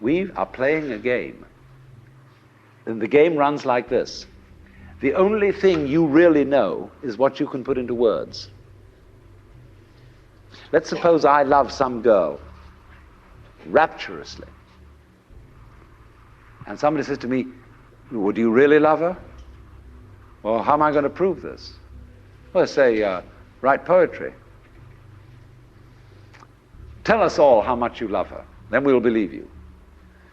We are playing a game. And the game runs like this. The only thing you really know is what you can put into words. Let's suppose I love some girl rapturously. And somebody says to me, well, do you really love her? Well, how am I going to prove this? Well, say, write poetry. Tell us all how much you love her. Then we'll believe you.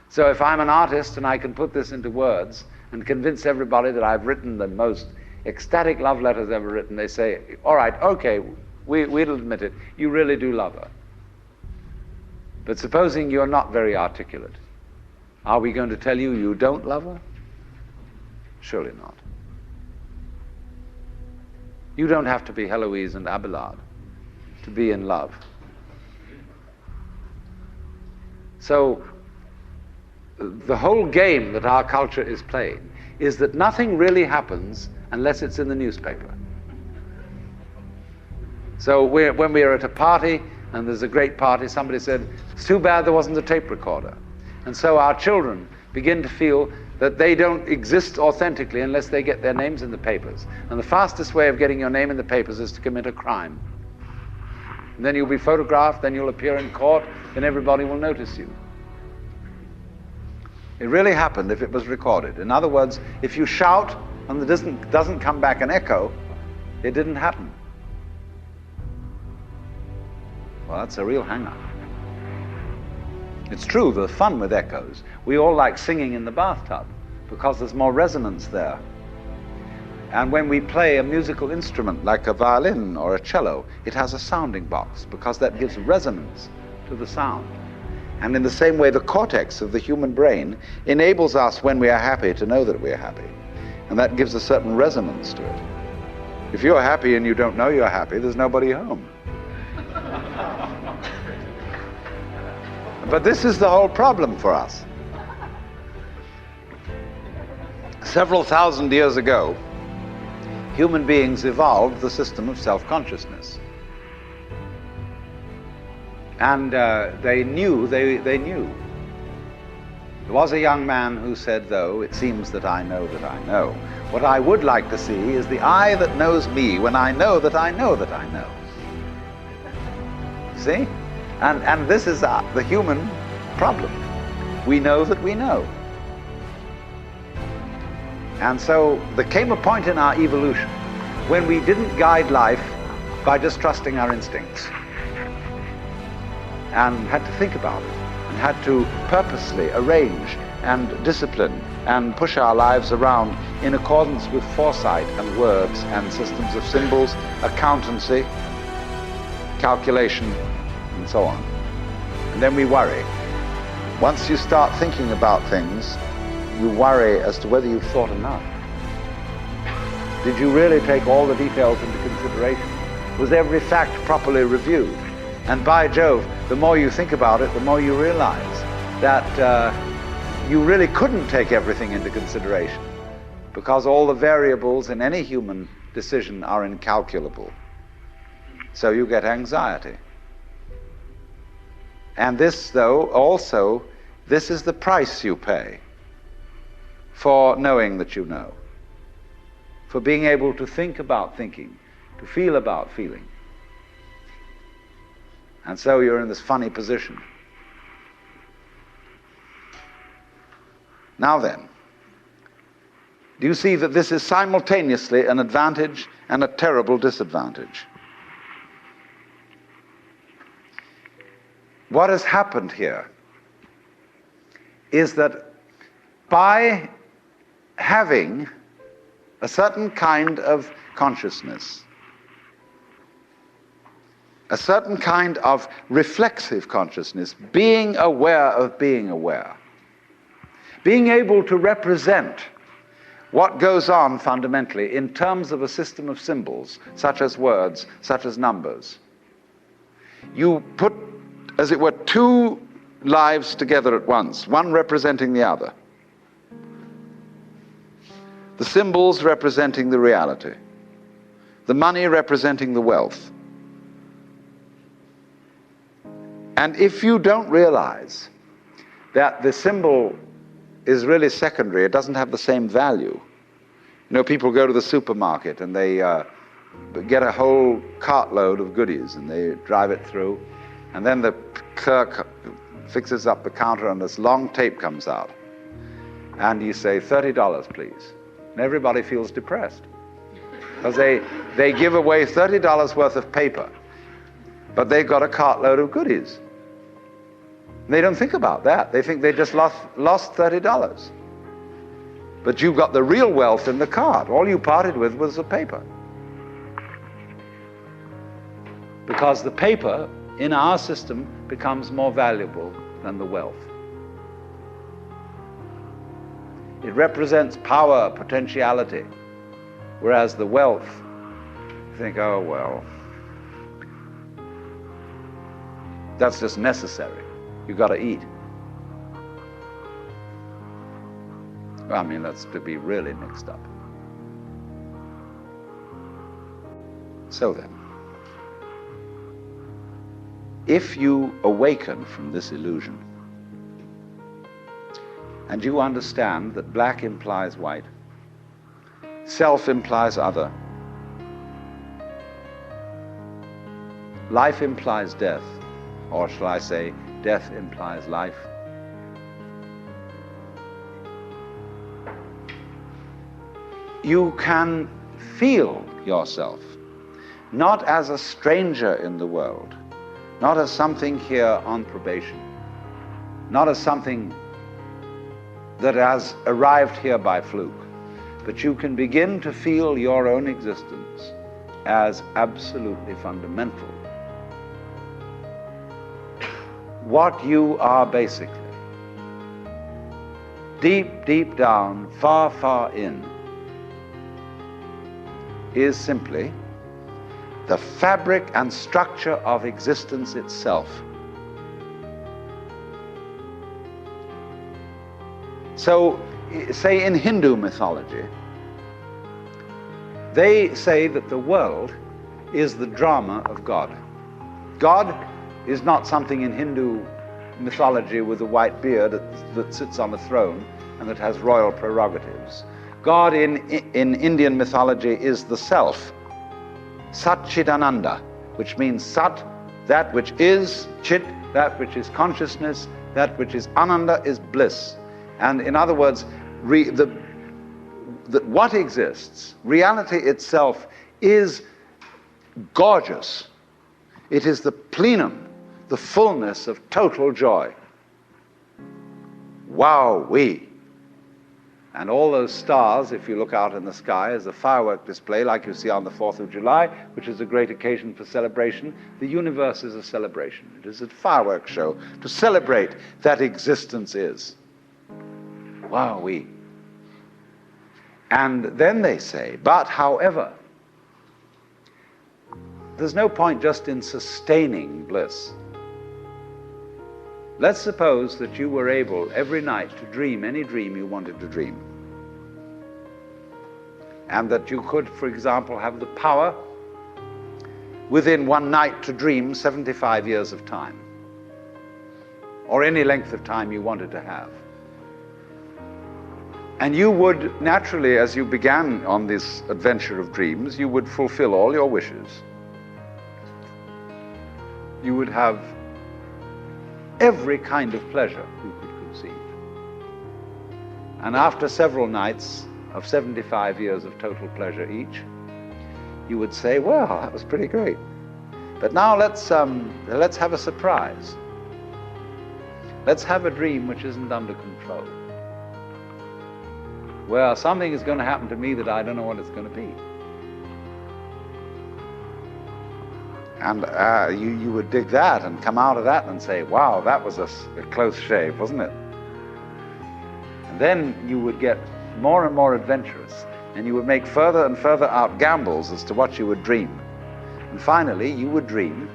So if I'm an artist and I can put this into words and convince everybody that I've written the most ecstatic love letters ever written, they say, all right, okay, we'll admit it. You really do love her. But supposing you're not very articulate, are we going to tell you you don't love her? Surely not. You don't have to be Heloise and Abelard to be in love. So the whole game that our culture is playing is that nothing really happens unless it's in the newspaper. So when we're at a party and there's a great party, somebody said, it's too bad there wasn't a tape recorder. And so our children begin to feel that they don't exist authentically unless they get their names in the papers. And the fastest way of getting your name in the papers is to commit a crime. And then you'll be photographed, then you'll appear in court, then everybody will notice you. It really happened if it was recorded. In other words, if you shout and there doesn't come back an echo, it didn't happen. Well, that's a real hang-up. It's true, there's fun with echoes. We all like singing in the bathtub because there's more resonance there. And when we play a musical instrument like a violin or a cello, it has a sounding box because that gives resonance to the sound. And in the same way, the cortex of the human brain enables us, when we are happy, to know that we are happy. And that gives a certain resonance to it. If you're happy and you don't know you're happy, there's nobody home. But this is the whole problem for us. Several thousand years ago, human beings evolved the system of self-consciousness. And they knew. There was a young man who said, though, it seems that I know that I know. What I would like to see is the I that knows me when I know that I know that I know. See? And this is the human problem. We know that we know. And so there came a point in our evolution when we didn't guide life by just trusting our instincts and had to think about it and had to purposely arrange and discipline and push our lives around in accordance with foresight and words and systems of symbols, accountancy, calculation, and so on. And then we worry. Once you start thinking about things, you worry as to whether you've thought enough. Did you really take all the details into consideration? Was every fact properly reviewed? And by Jove, the more you think about it, the more you realize that you really couldn't take everything into consideration because all the variables in any human decision are incalculable. So you get anxiety. And this, though, also, this is the price you pay for knowing that you know, for being able to think about thinking, to feel about feeling. And so you're in this funny position. Now then, do you see that this is simultaneously an advantage and a terrible disadvantage? What has happened here is that by having a certain kind of consciousness, a certain kind of reflexive consciousness, being aware of being aware, being able to represent what goes on fundamentally in terms of a system of symbols, such as words, such as numbers. You put, as it were, two lives together at once, one representing the other. The symbols representing the reality, the money representing the wealth. And if you don't realize that the symbol is really secondary. It doesn't have the same value. You know, people go to the supermarket and they get a whole cartload of goodies and they drive it through, and then the clerk fixes up the counter and this long tape comes out. And you say, $30, please. And everybody feels depressed. Because they give away $30 worth of paper, but they've got a cartload of goodies. And they don't think about that. They think they just lost $30. But you've got the real wealth in the cart. All you parted with was the paper. Because the paper in our system becomes more valuable than the wealth. It represents power, potentiality, whereas the wealth, you think, oh, well, that's just necessary. You've got to eat. I mean, that's to be really mixed up. So then, if you awaken from this illusion, and you understand that black implies white, self implies other, life implies death, or shall I say, death implies life, you can feel yourself not as a stranger in the world, not as something here on probation, not as something that has arrived here by fluke, but you can begin to feel your own existence as absolutely fundamental. What you are basically, deep, deep down, far, far in, is simply the fabric and structure of existence itself. So, say in Hindu mythology, they say that the world is the drama of God. God is not something in Hindu mythology with a white beard that sits on a throne and that has royal prerogatives. God in Indian mythology is the self, Satchidananda, which means Sat, that which is, Chit, that which is consciousness, that which is Ananda is bliss. And in other words, what exists, reality itself, is gorgeous. It is the plenum, the fullness of total joy. Wow-wee. And all those stars, if you look out in the sky, as a firework display like you see on the 4th of July, which is a great occasion for celebration. The universe is a celebration. It is a fireworks show to celebrate that existence is. Wow-wee. And then they say, but however, there's no point just in sustaining bliss. Let's suppose that you were able every night to dream any dream you wanted to dream. And that you could, for example, have the power within one night to dream 75 years of time, or any length of time you wanted to have. And you would naturally, as you began on this adventure of dreams, you would fulfill all your wishes. You would have every kind of pleasure you could conceive. And after several nights of 75 years of total pleasure each, you would say, well, that was pretty great. But now let's have a surprise. Let's have a dream which isn't under control, where something is going to happen to me that I don't know what it's going to be. And you would dig that and come out of that and say, wow, that was a close shave, wasn't it? And then you would get more and more adventurous, and you would make further and further out gambles as to what you would dream. And finally, you would dream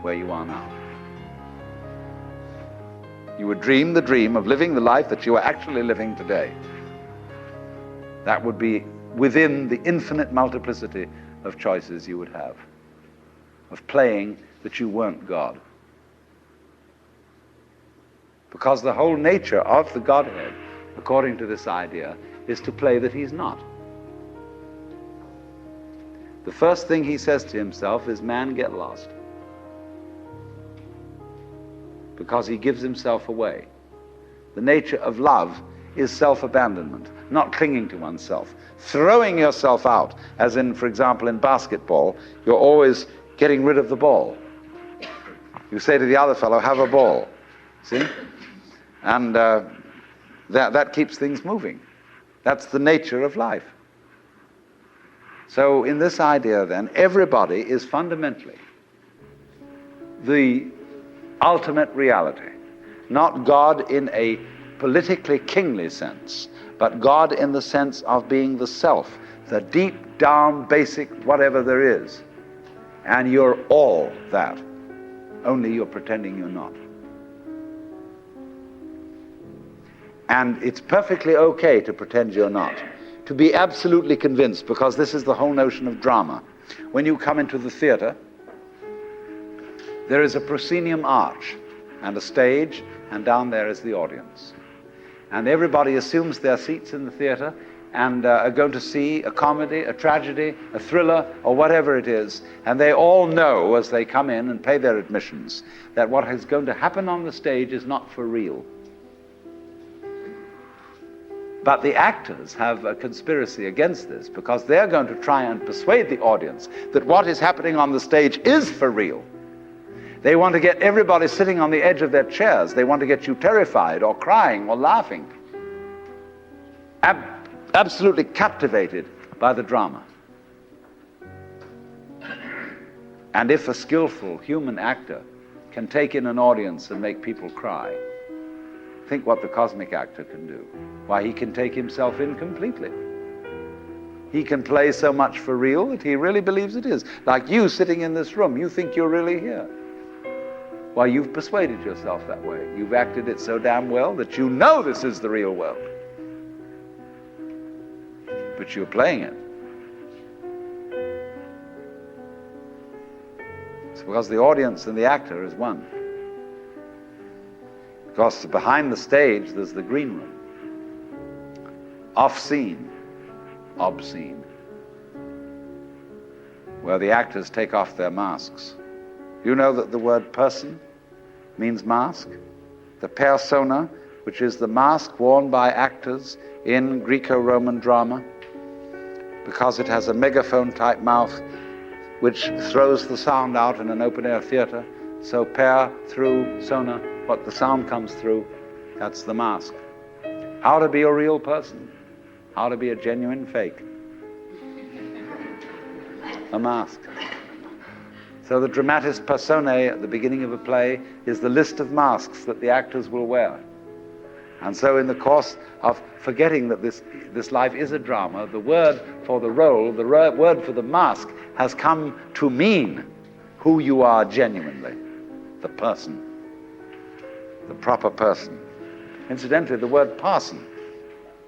where you are now. You would dream the dream of living the life that you are actually living today. That would be within the infinite multiplicity of choices you would have, of playing that you weren't God. Because the whole nature of the Godhead, according to this idea, is to play that he's not. The first thing he says to himself is, man, get lost. Because he gives himself away. The nature of love is self-abandonment, not clinging to oneself. Throwing yourself out, as in, for example, in basketball, you're always getting rid of the ball. You say to the other fellow, have a ball. See? And that keeps things moving. That's the nature of life. So in this idea then, everybody is fundamentally the ultimate reality. Not God in a politically kingly sense, but God in the sense of being the self, the deep down basic whatever there is. And you're all that, only you're pretending you're not. And it's perfectly okay to pretend you're not, to be absolutely convinced, because this is the whole notion of drama. When you come into the theater, there is a proscenium arch and a stage, and down there is the audience. And everybody assumes their seats in the theater and are going to see a comedy, a tragedy, a thriller, or whatever it is. And they all know as they come in and pay their admissions that what is going to happen on the stage is not for real. But the actors have a conspiracy against this, because they're going to try and persuade the audience that what is happening on the stage is for real. They want to get everybody sitting on the edge of their chairs. They want to get you terrified or crying or laughing. Absolutely captivated by the drama. And if a skillful human actor can take in an audience and make people cry, think what the cosmic actor can do. Why, he can take himself in completely. He can play so much for real that he really believes it is. Like you sitting in this room, you think you're really here. Why, you've persuaded yourself that way. You've acted it so damn well that you know this is the real world. But you're playing it. It's because the audience and the actor is one. Because behind the stage, there's the green room. Off-scene, obscene, where the actors take off their masks. You know that the word person means mask? The persona, which is the mask worn by actors in Greco-Roman drama, because it has a megaphone-type mouth which throws the sound out in an open-air theater. So per, through, sona, what the sound comes through, that's the mask. How to be a real person, how to be a genuine fake. A mask. So the dramatis personae at the beginning of a play is the list of masks that the actors will wear. And so in the course of forgetting that this life is a drama, the word for the role, the word for the mask, has come to mean who you are genuinely, the person, the proper person. Incidentally, the word parson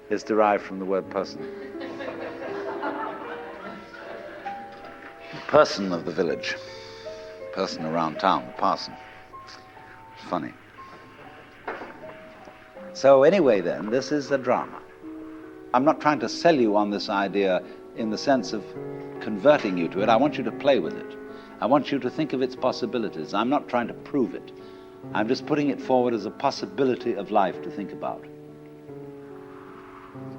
is derived from the word person. Person of the village. Person around town, parson. It's funny. So anyway then, this is a drama. I'm not trying to sell you on this idea in the sense of converting you to it. I want you to play with it. I want you to think of its possibilities. I'm not trying to prove it. I'm just putting it forward as a possibility of life to think about.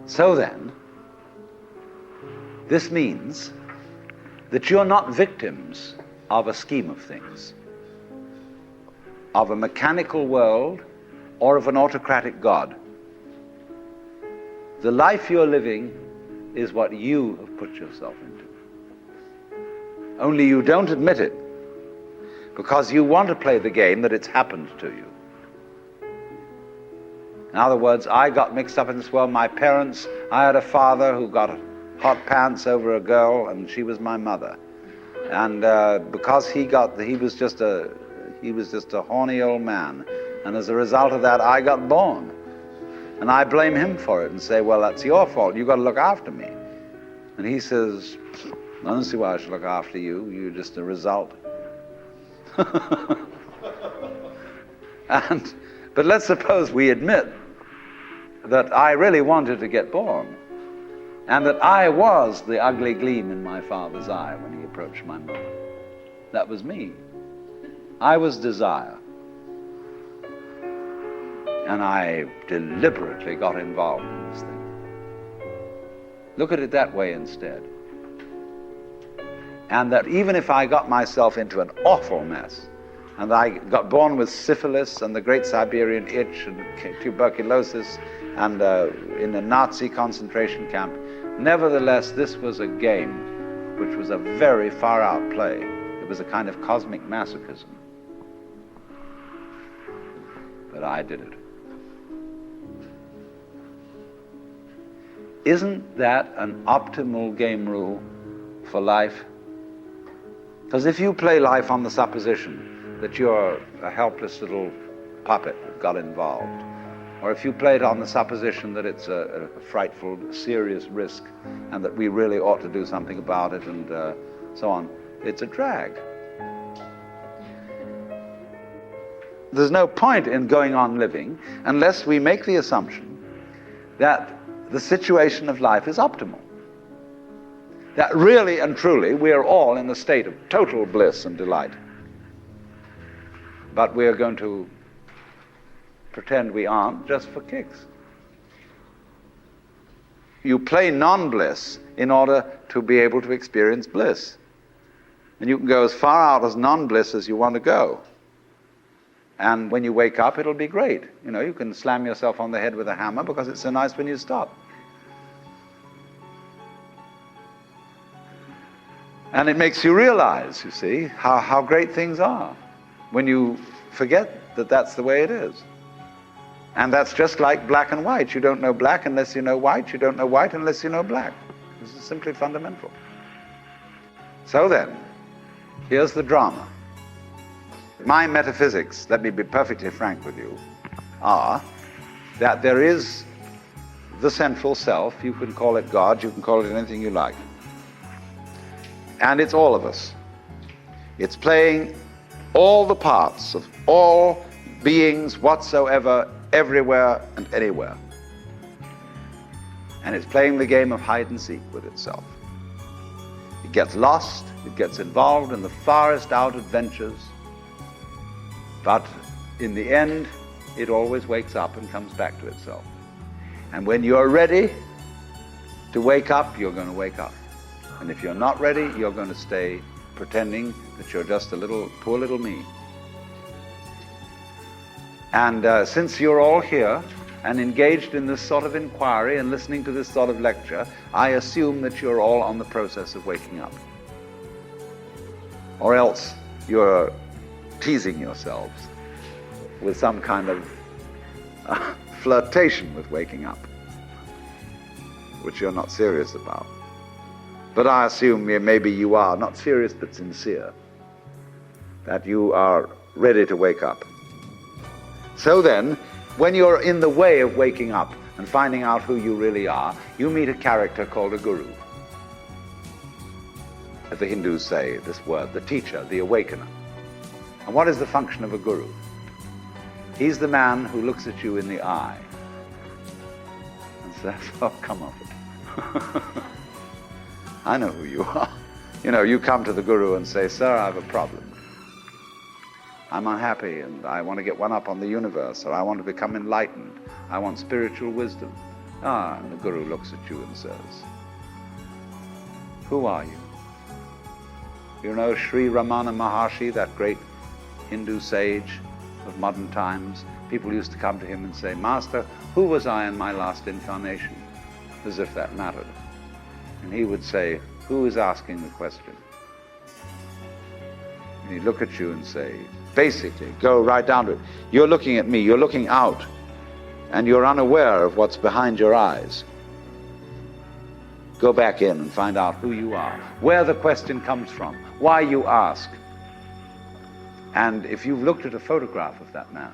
So then, this means that you're not victims of a scheme of things, of a mechanical world, or of an autocratic God. The life you're living is what you have put yourself into. Only you don't admit it, because you want to play the game that it's happened to you. In other words, I got mixed up in this world. My parents, I had a father who got hot pants over a girl, and she was my mother. And because he was just a horny old man. And as a result of that, I got born. And I blame him for it and say, well, that's your fault. You've got to look after me. And he says, I don't see why I should look after you. You're just a result. And But let's suppose we admit that I really wanted to get born, and that I was the ugly gleam in my father's eye when he approached my mother. That was me. I was desire. And I deliberately got involved in this thing. Look at it that way instead. And that even if I got myself into an awful mess, and I got born with syphilis and the Great Siberian Itch and tuberculosis and in a Nazi concentration camp, nevertheless, this was a game which was a very far-out play. It was a kind of cosmic masochism. But I did it. Isn't that an optimal game rule for life? Because if you play life on the supposition that you're a helpless little puppet that got involved, or if you play it on the supposition that it's a frightful, serious risk and that we really ought to do something about it and so on, it's a drag. There's no point in going on living unless we make the assumption that the situation of life is optimal. That really and truly we are all in a state of total bliss and delight. But we are going to pretend we aren't just for kicks. You play non-bliss in order to be able to experience bliss. And you can go as far out as non-bliss as you want to go. And when you wake up, it'll be great. You know, you can slam yourself on the head with a hammer because it's so nice when you stop. And it makes you realize, you see, how great things are when you forget that that's the way it is. And that's just like black and white. You don't know black unless you know white. You don't know white unless you know black. This is simply fundamental. So then, here's the drama. My metaphysics, let me be perfectly frank with you, are that there is the central self. You can call it God, you can call it anything you like. And it's all of us. It's playing all the parts of all beings whatsoever, everywhere and anywhere. And it's playing the game of hide and seek with itself. It gets lost, it gets involved in the farthest out adventures, but in the end, it always wakes up and comes back to itself. And when you're ready to wake up, you're going to wake up. And if you're not ready, you're going to stay pretending that you're just a little, poor little me. And since you're all here and engaged in this sort of inquiry and listening to this sort of lecture, I assume that you're all on the process of waking up. Or else you're teasing yourselves with some kind of flirtation with waking up, which you're not serious about. But I assume maybe you are, not serious but sincere, that you are ready to wake up. So then, when you're in the way of waking up and finding out who you really are, you meet a character called a guru. As the Hindus say this word, the teacher, the awakener. And what is the function of a guru? He's the man who looks at you in the eye and says, oh, come off it. I know who you are. You know, you come to the guru and say, sir, I have a problem. I'm unhappy and I want to get one up on the universe, or I want to become enlightened. I want spiritual wisdom. And the guru looks at you and says, who are you? You know Sri Ramana Maharshi, that great Hindu sage of modern times? People used to come to him and say, Master, who was I in my last incarnation? As if that mattered. And he would say, who is asking the question? And he'd look at you and say, basically, go right down to it. You're looking at me, you're looking out, and you're unaware of what's behind your eyes. Go back in and find out who you are, where the question comes from, why you ask. And if you've looked at a photograph of that man,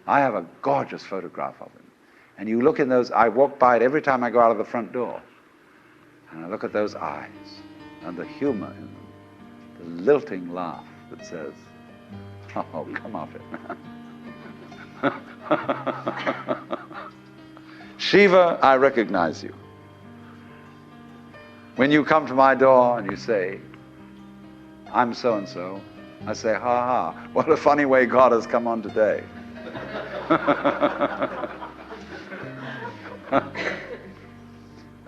I have a gorgeous photograph of him. And you look in those, I walk by it every time I go out of the front door. And I look at those eyes and the humor in them, the lilting laugh that says, oh, come off it. Shiva, I recognize you. When you come to my door and you say, I'm so-and-so, I say, ha ha, what a funny way God has come on today.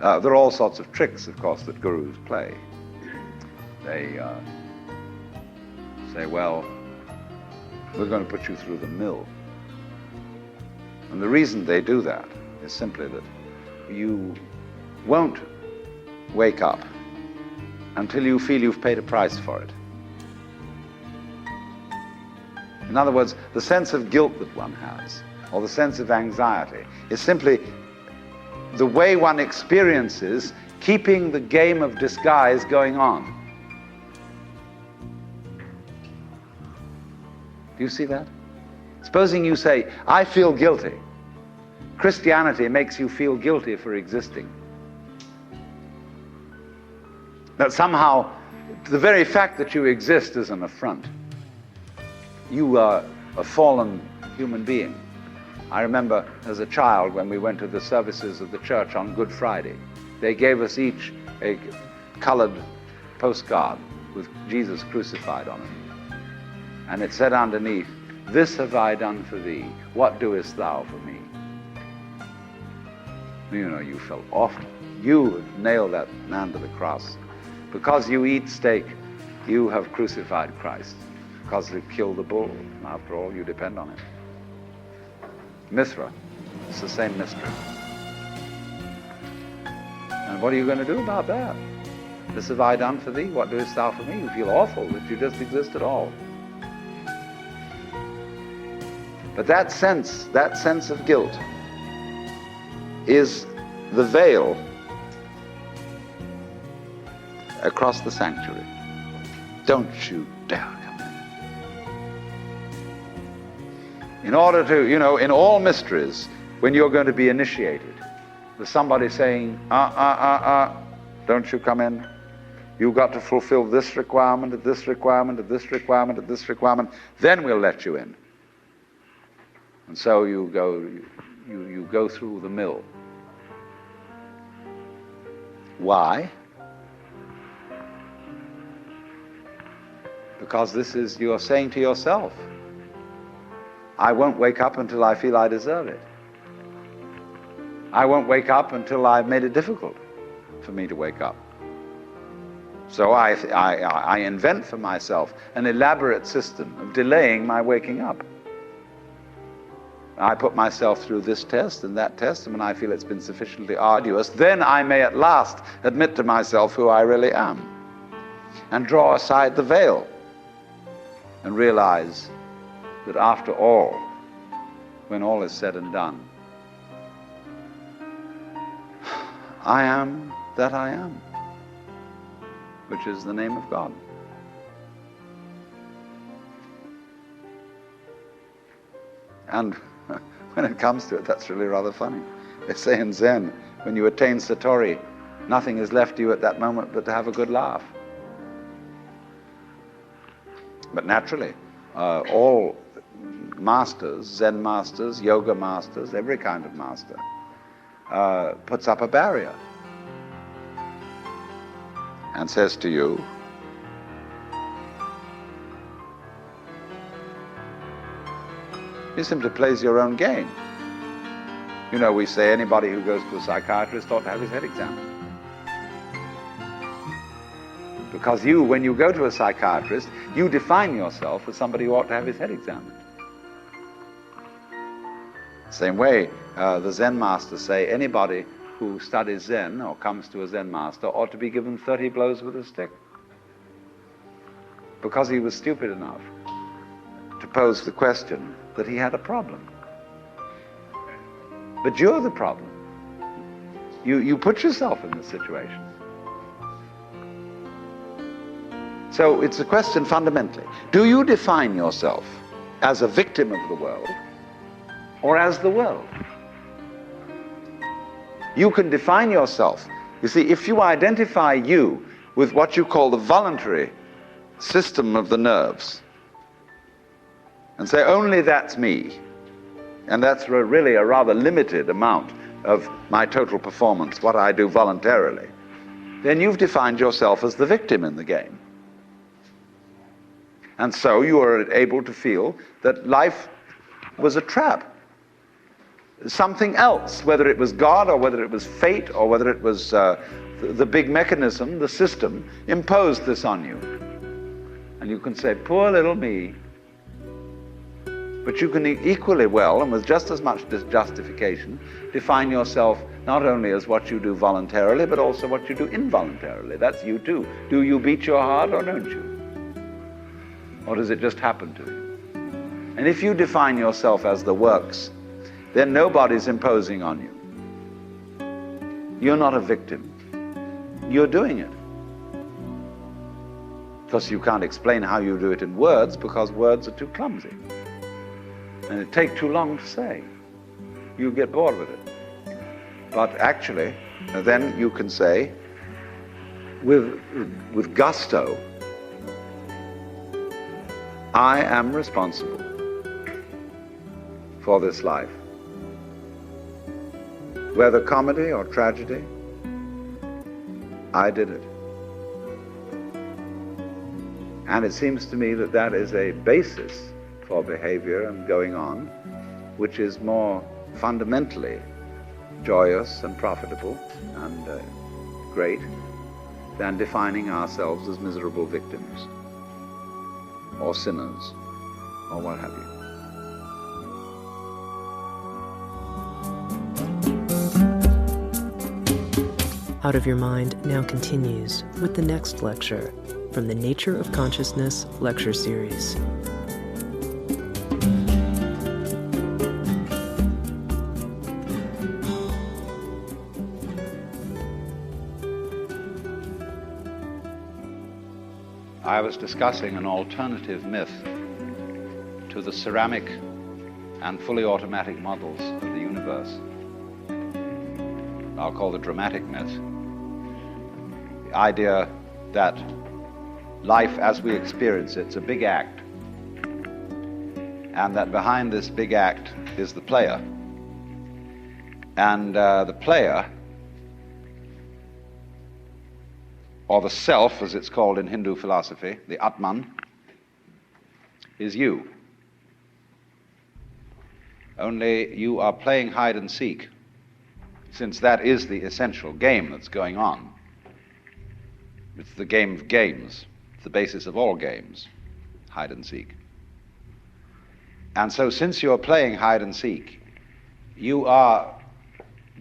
There are all sorts of tricks, of course, that gurus play. They say, well, we're going to put you through the mill. And the reason they do that is simply that you won't wake up until you feel you've paid a price for it. In other words, the sense of guilt that one has, or the sense of anxiety, is simply the way one experiences keeping the game of disguise going on. Do you see that? Supposing you say, I feel guilty. Christianity makes you feel guilty for existing. That somehow the very fact that you exist is an affront. You are a fallen human being. I remember as a child when we went to the services of the church on Good Friday, they gave us each a colored postcard with Jesus crucified on it. And it said underneath, this have I done for thee, what doest thou for me? You know, you felt awful. You have nailed that man to the cross. Because you eat steak, you have crucified Christ. Because you killed the bull. After all, you depend on it. Mithra, it's the same mystery. And what are you going to do about that? This have I done for thee, what doest thou for me? You feel awful that you just exist at all. But that sense of guilt is the veil across the sanctuary. Don't you dare come in. In order to, in all mysteries, when you're going to be initiated, there's somebody saying, don't you come in. You've got to fulfill this requirement, this requirement, this requirement, this requirement, then we'll let you in. And so you go through the mill. Why? Because this is, you're saying to yourself, I won't wake up until I feel I deserve it. I won't wake up until I've made it difficult for me to wake up. So I invent for myself an elaborate system of delaying my waking up. I put myself through this test and that test, and when I feel it's been sufficiently arduous, then I may at last admit to myself who I really am and draw aside the veil and realize that after all, when all is said and done, I am that I am, which is the name of God. And when it comes to it, that's really rather funny. They say in Zen, when you attain Satori, nothing is left to you at that moment but to have a good laugh. But naturally, all masters, Zen masters, yoga masters, every kind of master, puts up a barrier and says to you, he simply plays your own game. We say anybody who goes to a psychiatrist ought to have his head examined. Because when you go to a psychiatrist, you define yourself as somebody who ought to have his head examined. Same way, the Zen masters say anybody who studies Zen or comes to a Zen master ought to be given 30 blows with a stick. Because he was stupid enough to pose the question that he had a problem. But you're the problem. You put yourself in this situation. So it's a question fundamentally. Do you define yourself as a victim of the world or as the world? You can define yourself. You see, if you identify you with what you call the voluntary system of the nerves and say, only that's me, and that's really a rather limited amount of my total performance, what I do voluntarily, then you've defined yourself as the victim in the game. And so you are able to feel that life was a trap. Something else, whether it was God or whether it was fate or whether it was the big mechanism, the system, imposed this on you. And you can say, poor little me. But you can equally well, and with just as much justification, define yourself not only as what you do voluntarily, but also what you do involuntarily. That's you too. Do you beat your heart or don't you? Or does it just happen to you? And if you define yourself as the works, then nobody's imposing on you. You're not a victim. You're doing it. Because you can't explain how you do it in words, because words are too clumsy. And it takes too long to say. You get bored with it. But actually, then you can say, with gusto, I am responsible for this life. Whether comedy or tragedy, I did it. And it seems to me that that is a basis for behavior and going on, which is more fundamentally joyous and profitable and great than defining ourselves as miserable victims or sinners or what have you. Out of Your Mind now continues with the next lecture from the Nature of Consciousness lecture series. I was discussing an alternative myth to the ceramic and fully automatic models of the universe. I'll call the dramatic myth. The idea that life as we experience it's a big act, and that behind this big act is the player. And the player, or the self, as it's called in Hindu philosophy, the Atman, is you. Only you are playing hide and seek, since that is the essential game that's going on. It's the game of games. It's the basis of all games, hide and seek. And so since you're playing hide and seek, you are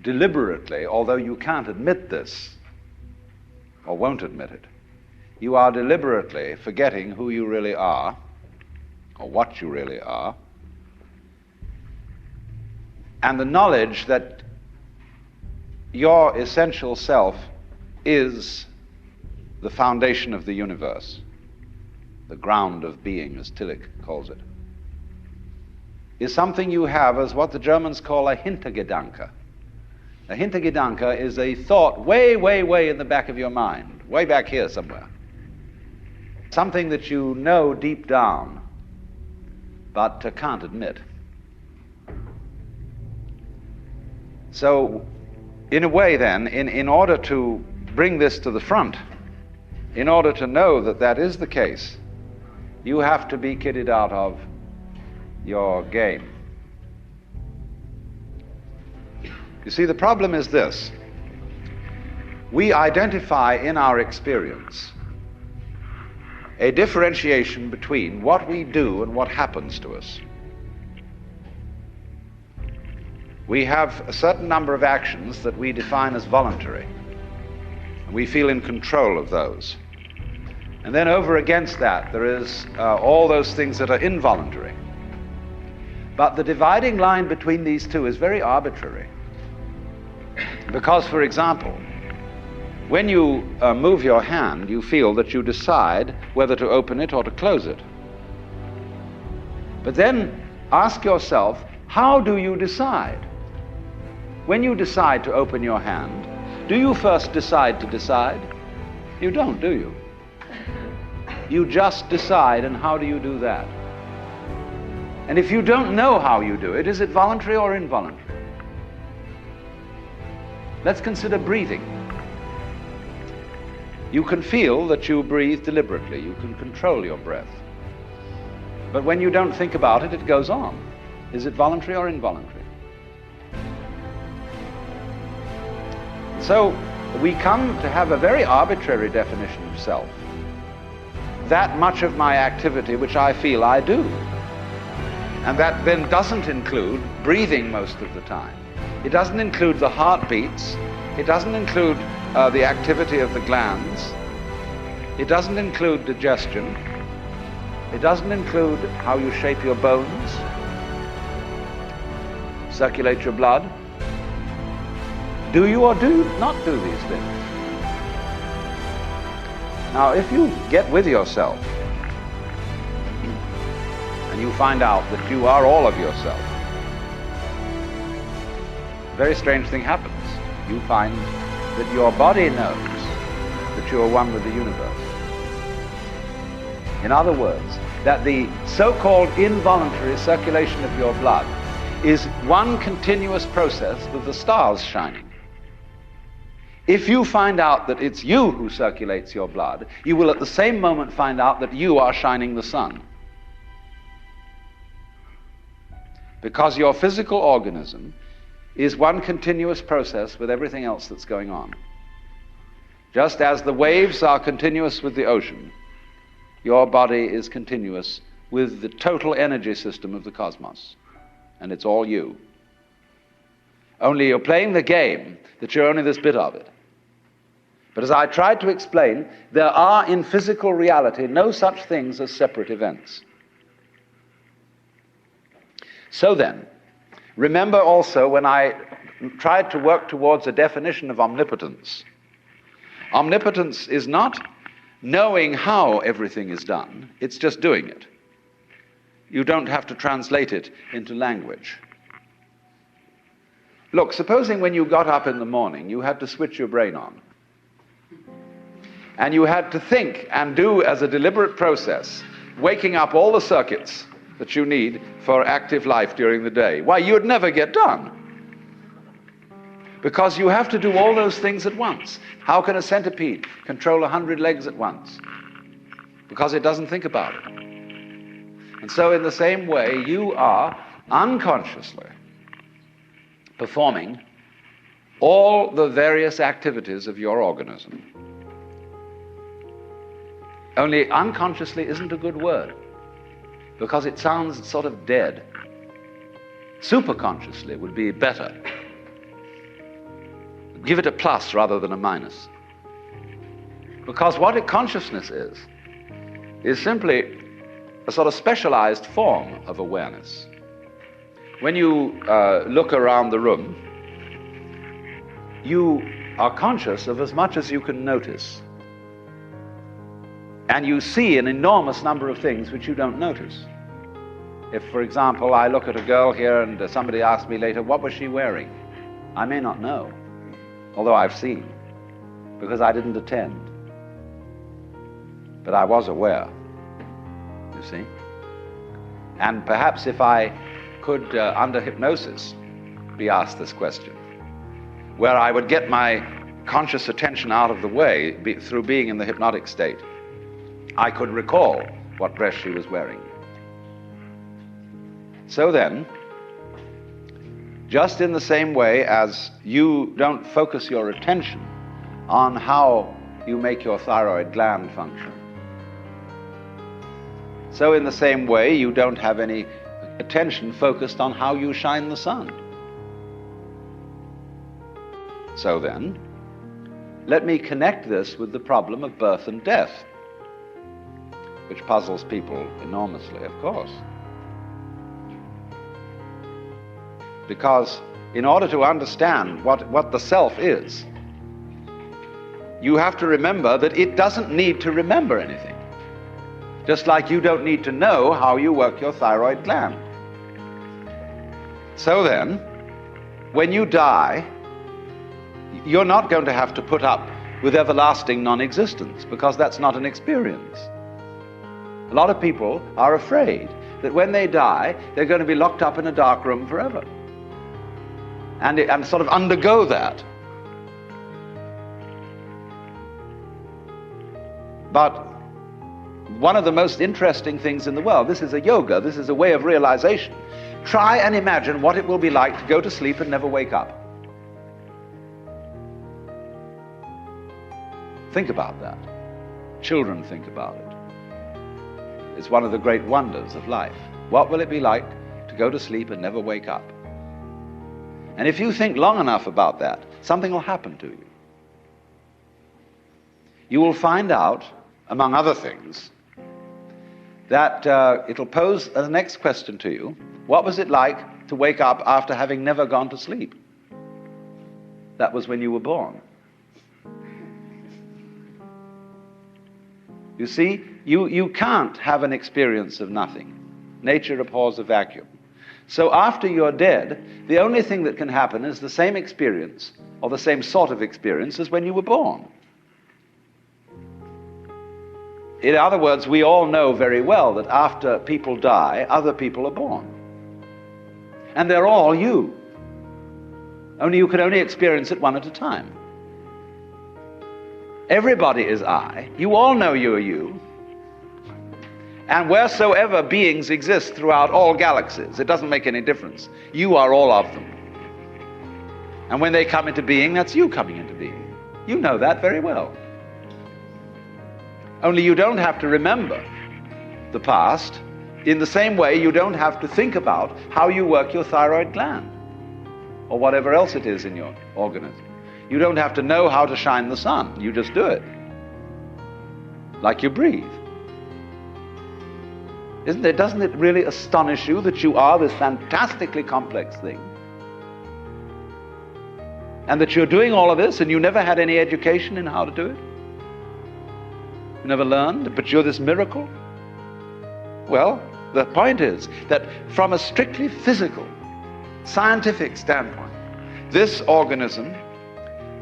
deliberately, although you can't admit this, or won't admit it, you are deliberately forgetting who you really are, or what you really are, and the knowledge that your essential self is the foundation of the universe, the ground of being, as Tillich calls it, is something you have as what the Germans call a Hintergedanke. A Hintergedanke is a thought way, way, way in the back of your mind, way back here somewhere. Something that you know deep down, but can't admit. So, in a way then, in order to bring this to the front, in order to know that that is the case, you have to be kitted out of your game. You see, the problem is this. We identify in our experience a differentiation between what we do and what happens to us. We have a certain number of actions that we define as voluntary, and we feel in control of those. And then over against that, there is all those things that are involuntary. But the dividing line between these two is very arbitrary. Because, for example, when you move your hand, you feel that you decide whether to open it or to close it. But then ask yourself, how do you decide? When you decide to open your hand, do you first decide to decide? You don't, do you? You just decide, and how do you do that? And if you don't know how you do it, is it voluntary or involuntary? Let's consider breathing. You can feel that you breathe deliberately. You can control your breath. But when you don't think about it, it goes on. Is it voluntary or involuntary? So we come to have a very arbitrary definition of self. That much of my activity which I feel I do. And that then doesn't include breathing most of the time. It doesn't include the heartbeats. It doesn't include the activity of the glands. It doesn't include digestion. It doesn't include how you shape your bones, circulate your blood. Do you or do not do these things? Now, if you get with yourself and you find out that you are all of yourself, a very strange thing happens. You find that your body knows that you are one with the universe. In other words, that the so-called involuntary circulation of your blood is one continuous process with the stars shining. If you find out that it's you who circulates your blood, you will at the same moment find out that you are shining the sun. Because your physical organism is one continuous process with everything else that's going on. Just as the waves are continuous with the ocean, your body is continuous with the total energy system of the cosmos. And it's all you. Only you're playing the game that you're only this bit of it. But as I tried to explain, there are in physical reality no such things as separate events. So then, remember also when I tried to work towards a definition of omnipotence. Omnipotence is not knowing how everything is done, it's just doing it. You don't have to translate it into language. Look, supposing when you got up in the morning, you had to switch your brain on. And you had to think and do as a deliberate process, waking up all the circuits that you need for active life during the day. Why, you'd never get done. Because you have to do all those things at once. How can a centipede control 100 legs at once? Because it doesn't think about it. And so in the same way, you are unconsciously performing all the various activities of your organism. Only unconsciously isn't a good word, because it sounds sort of dead. Superconsciously would be better. Give it a plus rather than a minus. Because what consciousness is simply a sort of specialized form of awareness. When you look around the room, you are conscious of as much as you can notice. And you see an enormous number of things which you don't notice. If, for example, I look at a girl here and somebody asks me later, what was she wearing? I may not know, although I've seen, because I didn't attend. But I was aware, you see. And perhaps if I could, under hypnosis, be asked this question, where I would get my conscious attention out of the way through being in the hypnotic state, I could recall what dress she was wearing. So then, just in the same way as you don't focus your attention on how you make your thyroid gland function, so in the same way you don't have any attention focused on how you shine the sun. So then, let me connect this with the problem of birth and death, which puzzles people enormously, of course. Because in order to understand what the self is, you have to remember that it doesn't need to remember anything. Just like you don't need to know how you work your thyroid gland. So then, when you die, you're not going to have to put up with everlasting non-existence, because that's not an experience. A lot of people are afraid that when they die, they're going to be locked up in a dark room forever. And sort of undergo that. But one of the most interesting things in the world, this is a yoga, this is a way of realization. Try and imagine what it will be like to go to sleep and never wake up. Think about that. Children think about it. It's one of the great wonders of life. What will it be like to go to sleep and never wake up? And if you think long enough about that, something will happen to you. You will find out, among other things, that it'll pose the next question to you. What was it like to wake up after having never gone to sleep? That was when you were born. You see, you can't have an experience of nothing. Nature abhors a vacuum. So after you're dead, the only thing that can happen is the same experience, or the same sort of experience as when you were born. In other words, we all know very well that after people die, other people are born. And they're all you. Only you can only experience it one at a time. Everybody is I. You all know you are you. And wheresoever beings exist throughout all galaxies, it doesn't make any difference. You are all of them. And when they come into being, that's you coming into being. You know that very well. Only you don't have to remember the past. In the same way, you don't have to think about how you work your thyroid gland or whatever else it is in your organism. You don't have to know how to shine the sun. You just do it. Like you breathe. Doesn't it really astonish you that you are this fantastically complex thing? And that you're doing all of this and you never had any education in how to do it? You never learned, but you're this miracle? Well, the point is that from a strictly physical, scientific standpoint, this organism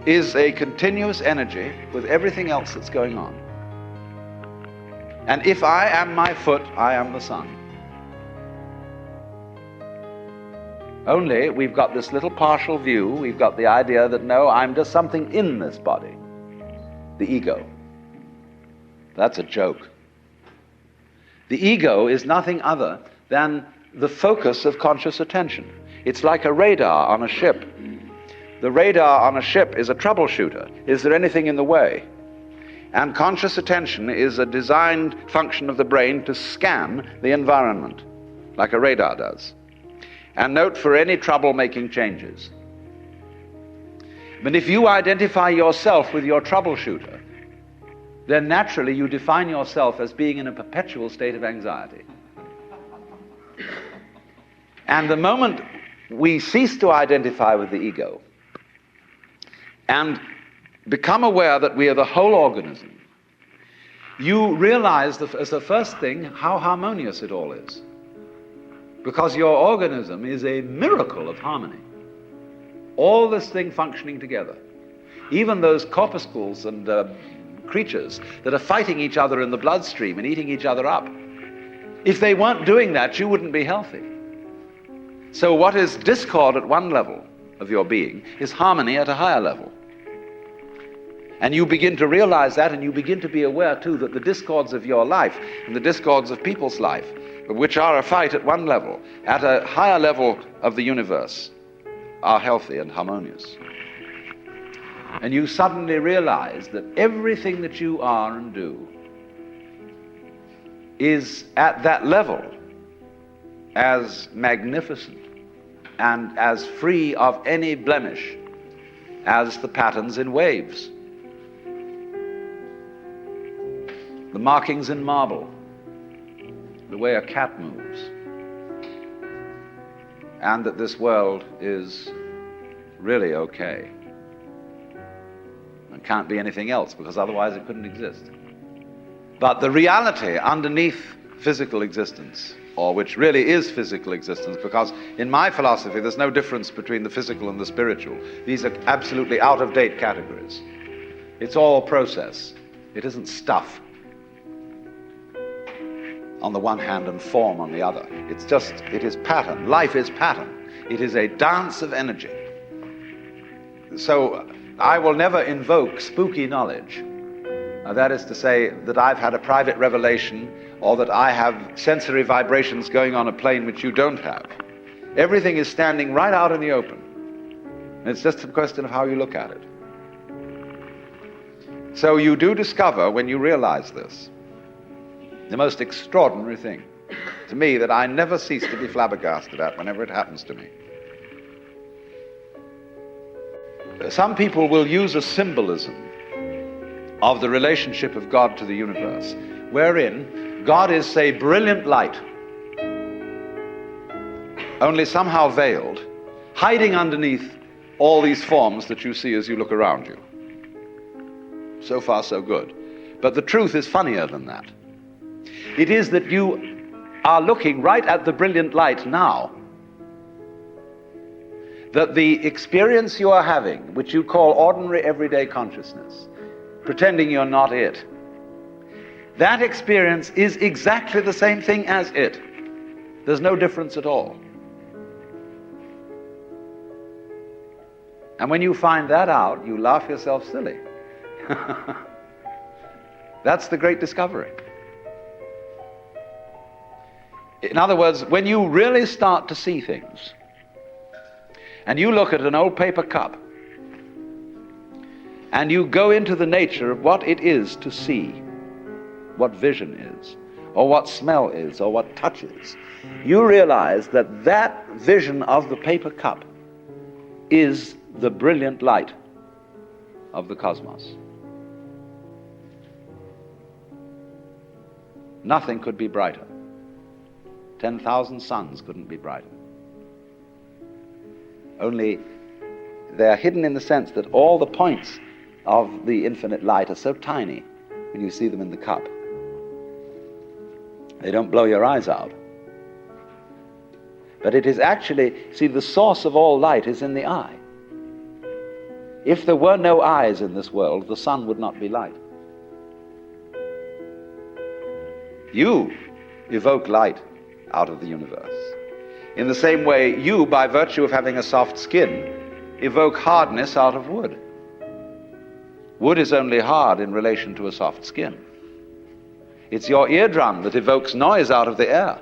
is a continuous energy with everything else that's going on. And if I am my foot, I am the sun. Only we've got this little partial view. We've got the idea that, no, I'm just something in this body. The ego. That's a joke. The ego is nothing other than the focus of conscious attention. It's like a radar on a ship. The radar on a ship is a troubleshooter. Is there anything in the way? And conscious attention is a designed function of the brain to scan the environment, like a radar does, and note for any trouble-making changes. But if you identify yourself with your troubleshooter, then naturally you define yourself as being in a perpetual state of anxiety. And the moment we cease to identify with the ego and become aware that we are the whole organism, you realize as the first thing how harmonious it all is. Because your organism is a miracle of harmony. All this thing functioning together. Even those corpuscles and creatures that are fighting each other in the bloodstream and eating each other up. If they weren't doing that, you wouldn't be healthy. So what is discord at one level of your being is harmony at a higher level. And you begin to realize that, and you begin to be aware too that the discords of your life and the discords of people's life, which are a fight at one level, at a higher level of the universe, are healthy and harmonious. And you suddenly realize that everything that you are and do is at that level as magnificent and as free of any blemish as the patterns in waves, the markings in marble, the way a cat moves, and that this world is really okay and can't be anything else, because otherwise it couldn't exist. But the reality underneath physical existence, or which really is physical existence, because in my philosophy there's no difference between the physical and the spiritual. These are absolutely out-of-date categories. It's all process. It isn't stuff. on the one hand and form on the other. It is pattern. Life is pattern. It is a dance of energy. So I will never invoke spooky knowledge. That is to say that I've had a private revelation or that I have sensory vibrations going on a plane which you don't have. Everything is standing right out in the open. And it's just a question of how you look at it. So you do discover, when you realize this, the most extraordinary thing to me that I never cease to be flabbergasted at whenever it happens to me. Some people will use a symbolism of the relationship of God to the universe, wherein God is, say, brilliant light, only somehow veiled, hiding underneath all these forms that you see as you look around you. So far, so good. But the truth is funnier than that. It is that you are looking right at the brilliant light now, that the experience you are having, which you call ordinary everyday consciousness, pretending you're not it, that experience is exactly the same thing as it. There's no difference at all. And when you find that out, you laugh yourself silly. That's the great discovery. In other words, when you really start to see things, and you look at an old paper cup, and you go into the nature of what it is to see, what vision is, or what smell is, or what touch is, you realize that that vision of the paper cup is the brilliant light of the cosmos. Nothing could be brighter. 10,000 suns couldn't be brighter. Only they are hidden in the sense that all the points of the infinite light are so tiny when you see them in the cup. They don't blow your eyes out. But it is actually, see, the source of all light is in the eye. If there were no eyes in this world, the sun would not be light. You evoke light out of the universe. In the same way, you, by virtue of having a soft skin, evoke hardness out of wood. Wood is only hard in relation to a soft skin. It's your eardrum that evokes noise out of the air.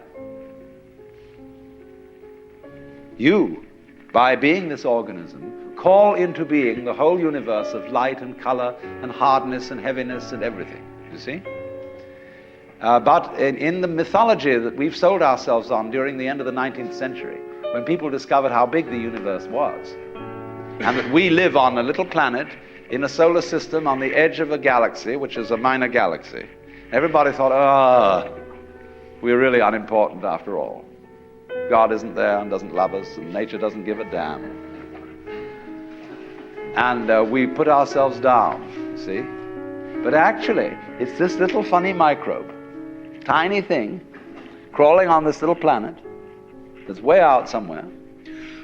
You, by being this organism, call into being the whole universe of light and color and hardness and heaviness and everything, you see? But in the mythology that we've sold ourselves on during the end of the 19th century, when people discovered how big the universe was, and that we live on a little planet in a solar system on the edge of a galaxy, which is a minor galaxy, everybody thought, we're really unimportant after all. God isn't there and doesn't love us, and nature doesn't give a damn. And we put ourselves down, see? But actually, it's this little funny microbe, tiny thing, crawling on this little planet that's way out somewhere,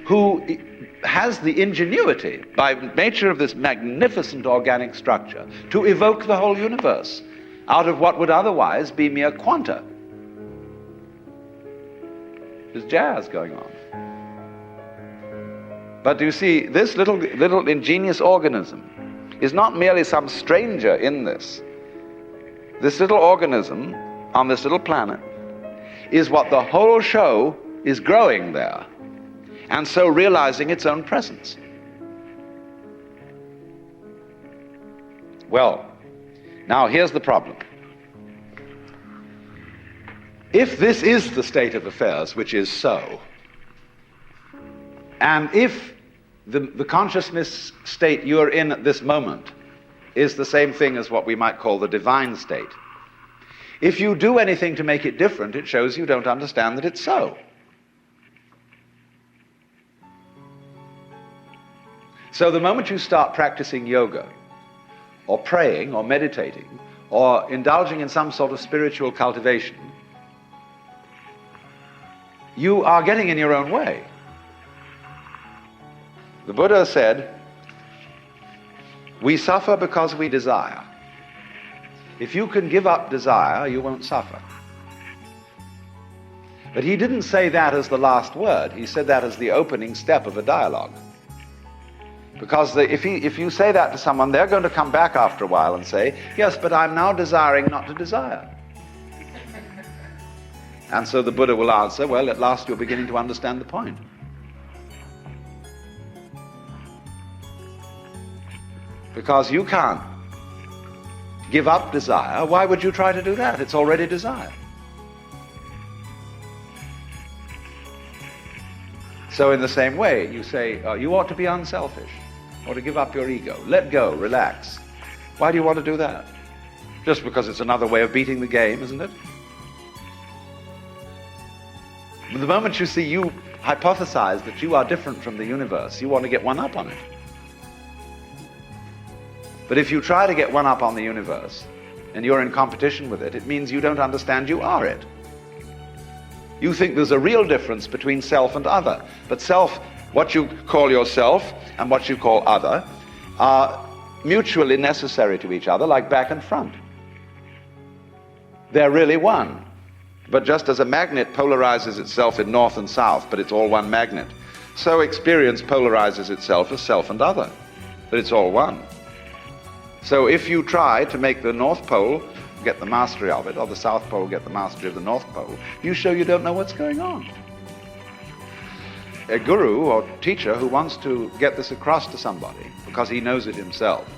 who has the ingenuity, by nature of this magnificent organic structure, to evoke the whole universe out of what would otherwise be mere quanta. There's jazz going on. But you see, this little ingenious organism is not merely some stranger in this. This little organism on this little planet is what the whole show is growing there, and so realizing its own presence. Well, now here's the problem. If this is the state of affairs, which is so, and if the consciousness state you're in at this moment is the same thing as what we might call the divine state, if you do anything to make it different, it shows you don't understand that it's so. So the moment you start practicing yoga, or praying, or meditating, or indulging in some sort of spiritual cultivation, you are getting in your own way. The Buddha said, we suffer because we desire. If you can give up desire, you won't suffer. But he didn't say that as the last word. He said that as the opening step of a dialogue. Because if you say that to someone, they're going to come back after a while and say, yes, but I'm now desiring not to desire. And so the Buddha will answer, well, at last you're beginning to understand the point. Because you can't give up desire. Why would you try to do that? It's already desire. So in the same way, you say, you ought to be unselfish, or to give up your ego. Let go, relax. Why do you want to do that? Just because it's another way of beating the game, isn't it? The moment you see you hypothesize that you are different from the universe, you want to get one up on it. But if you try to get one up on the universe, and you're in competition with it, it means you don't understand you are it. You think there's a real difference between self and other. But self, what you call yourself and what you call other, are mutually necessary to each other, like back and front. They're really one. But just as a magnet polarizes itself in north and south, but it's all one magnet, so experience polarizes itself as self and other, but it's all one. So if you try to make the North Pole get the mastery of it, or the South Pole get the mastery of the North Pole, you show you don't know what's going on. A guru or teacher who wants to get this across to somebody because he knows it himself,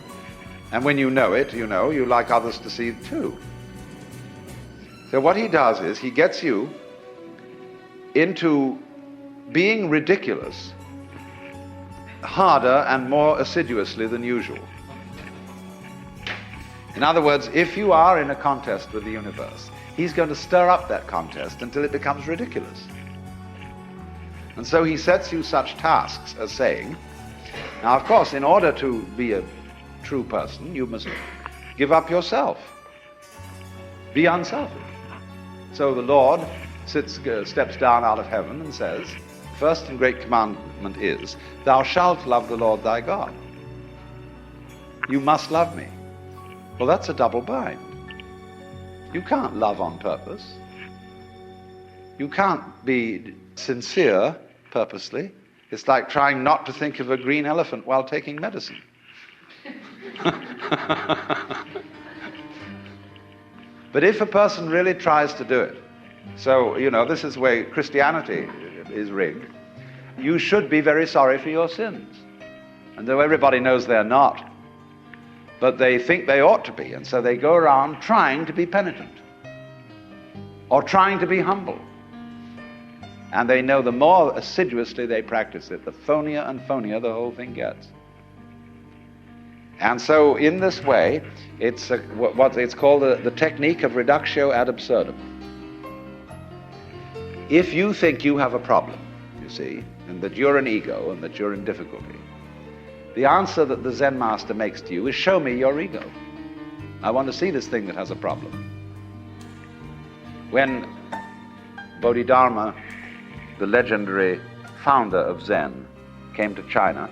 and when you know it, you know, you like others to see it too. So what he does is he gets you into being ridiculous harder and more assiduously than usual. In other words, if you are in a contest with the universe, he's going to stir up that contest until it becomes ridiculous. And so he sets you such tasks as saying, now of course, in order to be a true person, you must give up yourself. Be unselfish. So the Lord steps down out of heaven and says, the first and great commandment is, thou shalt love the Lord thy God. You must love me. Well, that's a double bind. You can't love on purpose. You can't be sincere purposely. It's like trying not to think of a green elephant while taking medicine. But if a person really tries to do it, so, you know, this is the way Christianity is rigged, you should be very sorry for your sins. And though everybody knows they're not, but they think they ought to be, and so they go around trying to be penitent or trying to be humble. And they know the more assiduously they practice it, the phonier and phonier the whole thing gets. And so in this way, it's what it's called the technique of reductio ad absurdum. If you think you have a problem, you see, and that you're an ego and that you're in difficulty, the answer that the Zen master makes to you is, show me your ego. I want to see this thing that has a problem. When Bodhidharma, the legendary founder of Zen, came to China,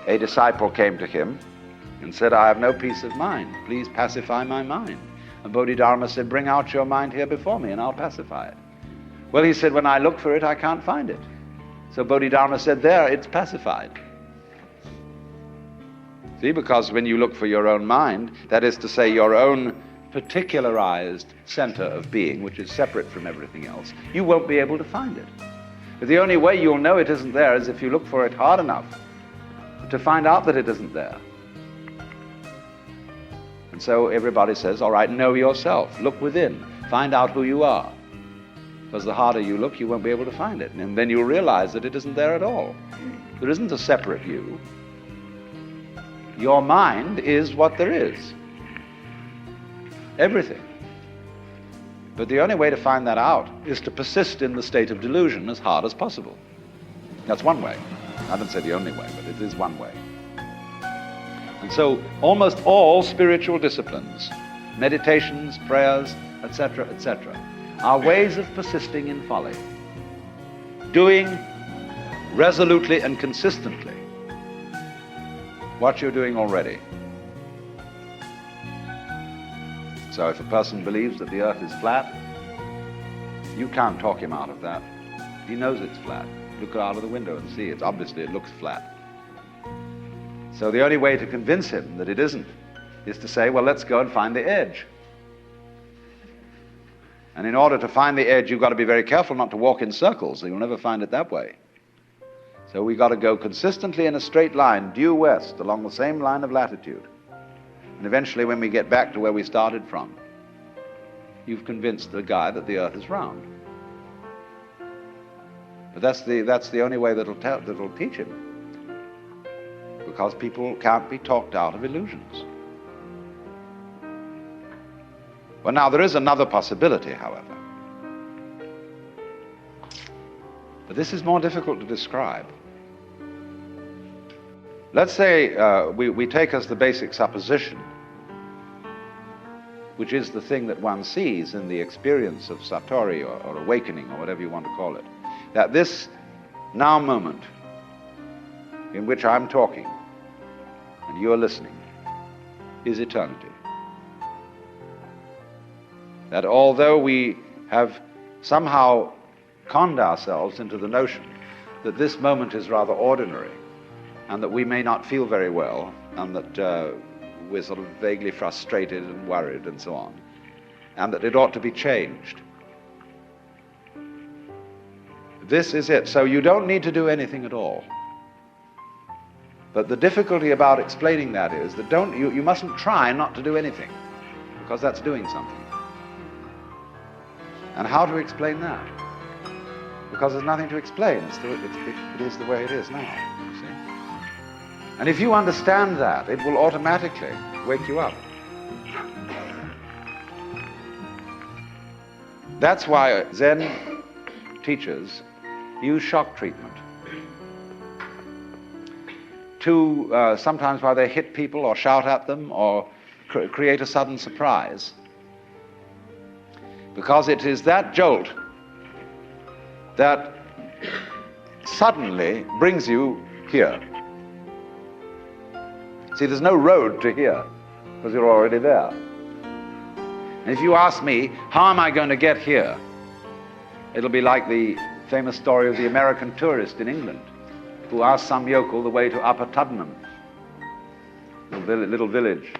a disciple came to him and said, I have no peace of mind. Please pacify my mind. And Bodhidharma said, bring out your mind here before me and I'll pacify it. Well, he said, when I look for it, I can't find it. So Bodhidharma said, there, it's pacified. See, because when you look for your own mind, that is to say your own particularized center of being, which is separate from everything else, you won't be able to find it. But the only way you'll know it isn't there is if you look for it hard enough to find out that it isn't there. And so everybody says, all right, know yourself, look within, find out who you are. Because the harder you look, you won't be able to find it. And then you'll realize that it isn't there at all. There isn't a separate you. Your mind is what there is. Everything. But the only way to find that out is to persist in the state of delusion as hard as possible. That's one way. I don't say the only way, but it is one way. And so almost all spiritual disciplines, meditations, prayers, etc., etc., are ways of persisting in folly. Doing resolutely and consistently what you're doing already. So if a person believes that the earth is flat, You can't talk him out of that. He knows it's flat. Look out of the window and see. It looks flat. So the only way to convince him that it isn't is to say, well, let's go and find the edge. And in order to find the edge, you've got to be very careful not to walk in circles, or you'll never find it that way. So we've got to go consistently in a straight line, due west, along the same line of latitude. And eventually, when we get back to where we started from, you've convinced the guy that the earth is round. But that's the only way that'll teach him. Because people can't be talked out of illusions. Well, now, there is another possibility, however. But this is more difficult to describe. Let's say we take as the basic supposition, which is the thing that one sees in the experience of Satori or awakening or whatever you want to call it, that this now moment in which I'm talking and you're listening is eternity. That although we have somehow conned ourselves into the notion that this moment is rather ordinary and that we may not feel very well and that we're sort of vaguely frustrated and worried and so on, and that it ought to be changed. This is it. So you don't need to do anything at all. But the difficulty about explaining that is that you mustn't try not to do anything, because that's doing something. And how to explain that? Because there's nothing to explain. It is the way it is now, you see? And if you understand that, it will automatically wake you up. That's why Zen teachers use shock treatment to sometimes while they hit people or shout at them or create a sudden surprise. Because it is that jolt that suddenly brings you here. See, there's no road to here, because you're already there. And if you ask me, how am I going to get here? It'll be like the famous story of the American tourist in England who asked some yokel the way to Upper Tuddenham, little village.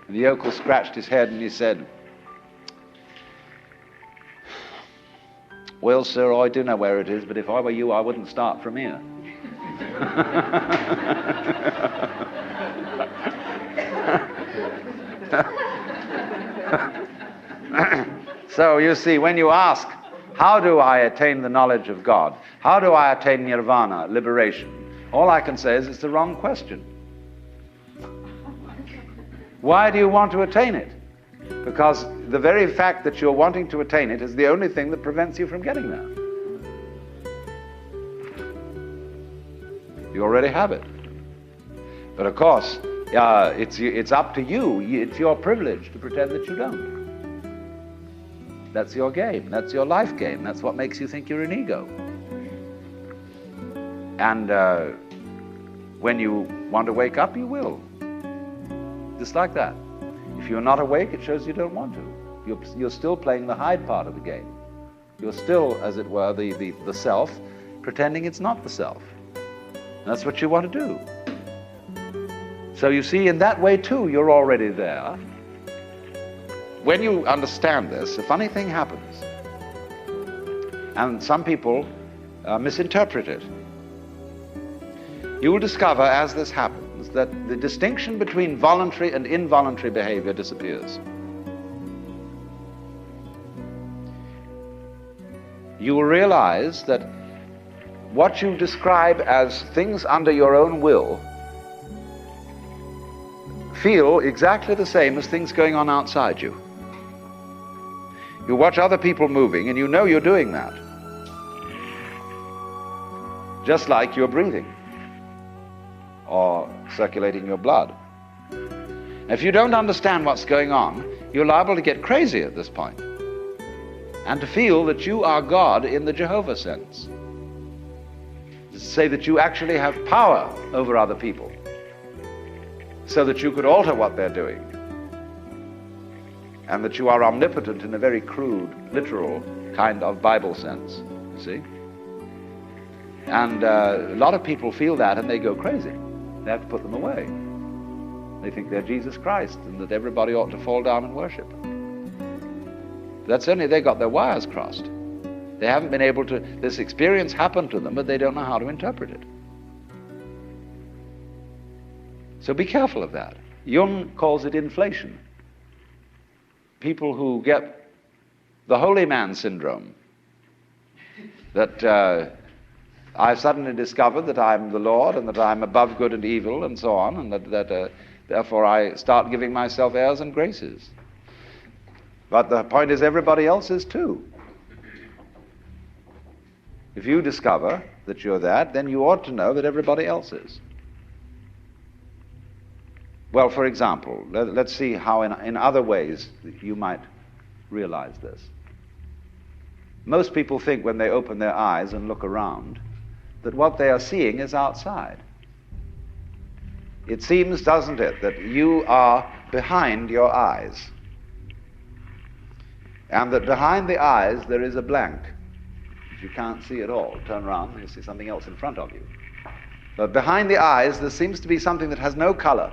And the yokel scratched his head and he said, "Well, sir, I do know where it is, but if I were you, I wouldn't start from here." So you see, when you ask, how do I attain the knowledge of God? How do I attain nirvana, liberation? All I can say is it's the wrong question. Why do you want to attain it? Because the very fact that you're wanting to attain it is the only thing that prevents you from getting there. You already have it. But of course, it's up to you. It's your privilege to pretend that you don't. That's your game. That's your life game. That's what makes you think you're an ego. And when you want to wake up, you will. Just like that. If you're not awake, it shows you don't want to. You're still playing the hide part of the game. You're still, as it were, the self, pretending it's not the self. And that's what you want to do. So you see, in that way too, you're already there. When you understand this, a funny thing happens. And some people misinterpret it. You will discover as this happens that the distinction between voluntary and involuntary behavior disappears. You will realize that what you describe as things under your own will feel exactly the same as things going on outside you. You watch other people moving and you know you're doing that. Just like you're breathing or circulating your blood. If you don't understand what's going on, you're liable to get crazy at this point and to feel that you are God in the Jehovah sense. To say that you actually have power over other people so that you could alter what they're doing. and that you are omnipotent in a very crude, literal kind of Bible sense, you see? And a lot of people feel that and they go crazy. They have to put them away. They think they're Jesus Christ and that everybody ought to fall down and worship. That's only they got their wires crossed. They haven't been able to, this experience happened to them, but they don't know how to interpret it. So be careful of that. Jung calls it inflation. People who get the holy man syndrome, that I've suddenly discovered that I'm the Lord and that I'm above good and evil and so on, and that therefore I start giving myself airs and graces. But the point is everybody else is too. If you discover that you're that, then you ought to know that everybody else is. Well, for example, let's see how in other ways you might realize this. Most people think when they open their eyes and look around that what they are seeing is outside. It seems, doesn't it, that you are behind your eyes. And that behind the eyes there is a blank. You can't see at all. Turn around and you see something else in front of you. But behind the eyes there seems to be something that has no color.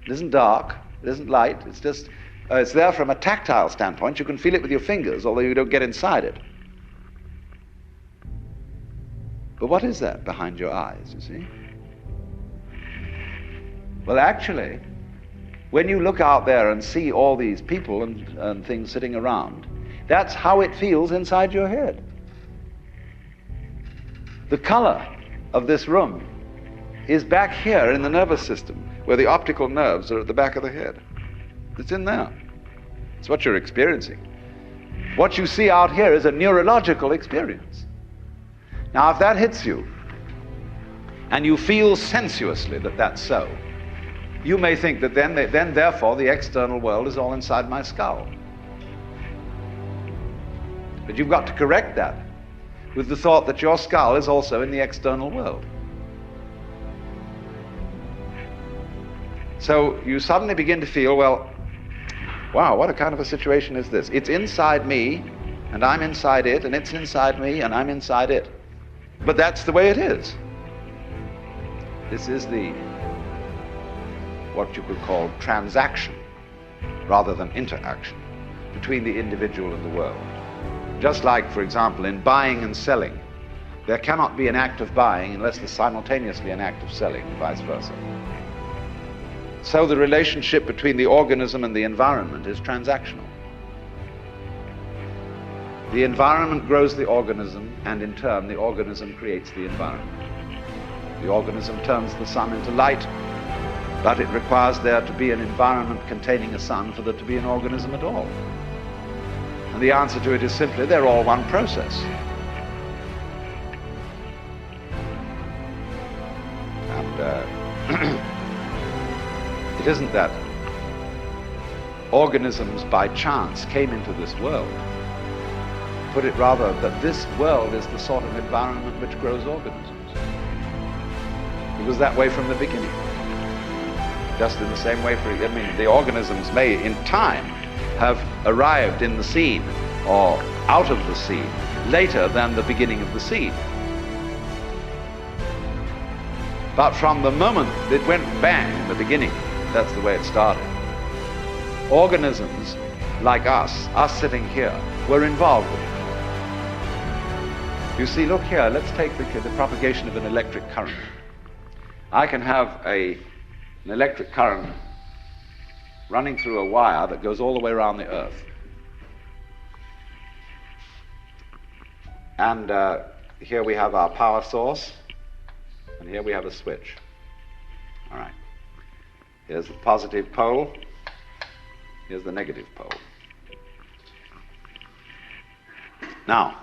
It isn't dark, it isn't light, it's just, it's there from a tactile standpoint. You can feel it with your fingers, although you don't get inside it. But what is that behind your eyes, you see? Well, actually, when you look out there and see all these people and things sitting around, that's how it feels inside your head. The color of this room is back here in the nervous system, where the optical nerves are at the back of the head. It's in there. It's what you're experiencing. What you see out here is a neurological experience. Now, if that hits you, and you feel sensuously that that's so, you may think that then therefore the external world is all inside my skull. But you've got to correct that with the thought that your skull is also in the external world. So you suddenly begin to feel, well, wow, what a kind of a situation is this? It's inside me, and I'm inside it, and it's inside me, and I'm inside it. But that's the way it is. This is what you could call transaction, rather than interaction, between the individual and the world. Just like, for example, in buying and selling, there cannot be an act of buying unless there's simultaneously an act of selling, and vice versa. So the relationship between the organism and the environment is transactional. The environment grows the organism, and in turn the organism creates the environment. The organism turns the sun into light, but it requires there to be an environment containing a sun for there to be an organism at all. And the answer to it is simply, they're all one process. And it isn't that organisms by chance came into this world. Put it rather that this world is the sort of environment which grows organisms. It was that way from the beginning. Just in the same way, the organisms may in time have arrived in the scene or out of the scene later than the beginning of the scene. But from the moment it went bang in the beginning, that's the way it started. Organisms like us sitting here, were involved with it. You see, look here, let's take the propagation of an electric current. I can have an electric current running through a wire that goes all the way around the Earth. And here we have our power source, and here we have a switch. All right. Here's the positive pole. Here's the negative pole. Now,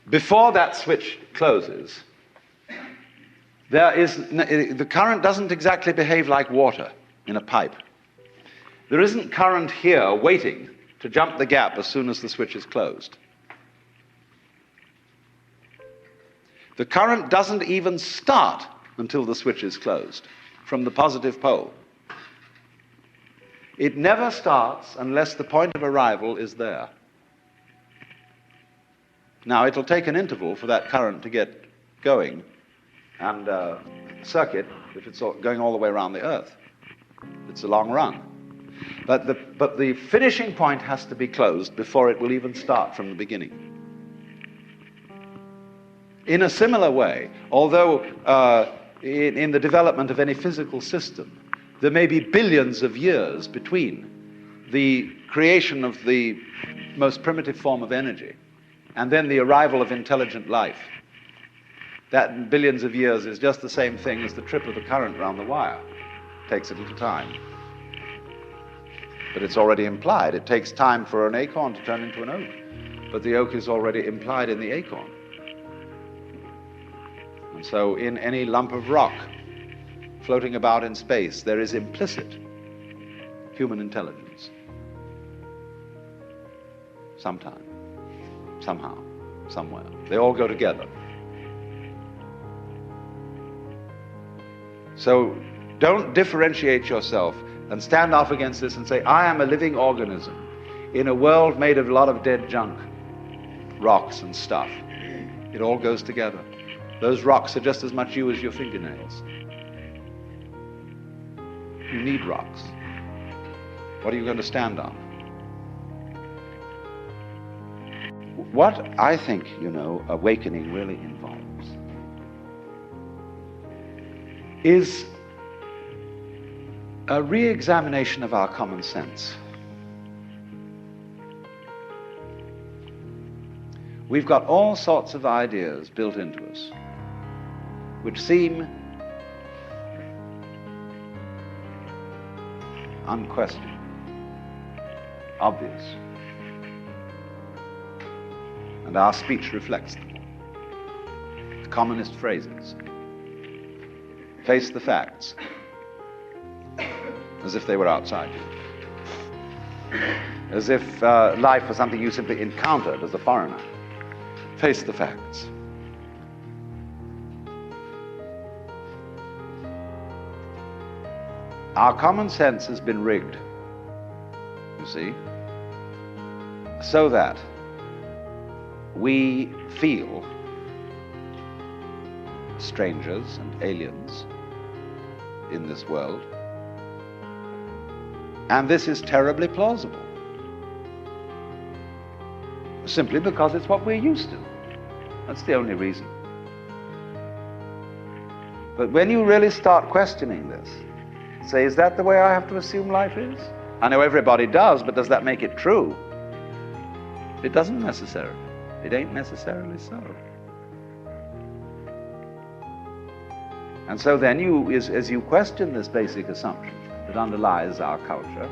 before that switch closes, the current doesn't exactly behave like water in a pipe. There isn't current here waiting to jump the gap as soon as the switch is closed. The current doesn't even start until the switch is closed from the positive pole. It never starts unless the point of arrival is there. Now, it'll take an interval for that current to get going and circuit if it's going all the way around the Earth. It's a long run. But the finishing point has to be closed before it will even start from the beginning. In a similar way, although in the development of any physical system, there may be billions of years between the creation of the most primitive form of energy and then the arrival of intelligent life. That billions of years is just the same thing as the trip of the current around the wire. It takes a little time. But it's already implied. It takes time for an acorn to turn into an oak. But the oak is already implied in the acorn. And so in any lump of rock floating about in space, there is implicit human intelligence. Sometime, somehow, somewhere. They all go together. So don't differentiate yourself and stand off against this and say, I am a living organism in a world made of a lot of dead junk, rocks and stuff. It all goes together. Those rocks are just as much you as your fingernails. You need rocks. What are you going to stand on? What I think, awakening really involves is a re-examination of our common sense. We've got all sorts of ideas built into us which seem unquestioned, obvious. And our speech reflects them. The commonest phrases. Face the facts, as if they were outside you. As if life was something you simply encountered as a foreigner. Face the facts. Our common sense has been rigged, you see, so that we feel strangers and aliens in this world. And this is terribly plausible, simply because it's what we're used to. That's the only reason. But when you really start questioning this, say, is that the way I have to assume life is? I know everybody does, but does that make it true? It doesn't necessarily. It ain't necessarily so. And so then as you question this basic assumption that underlies our culture,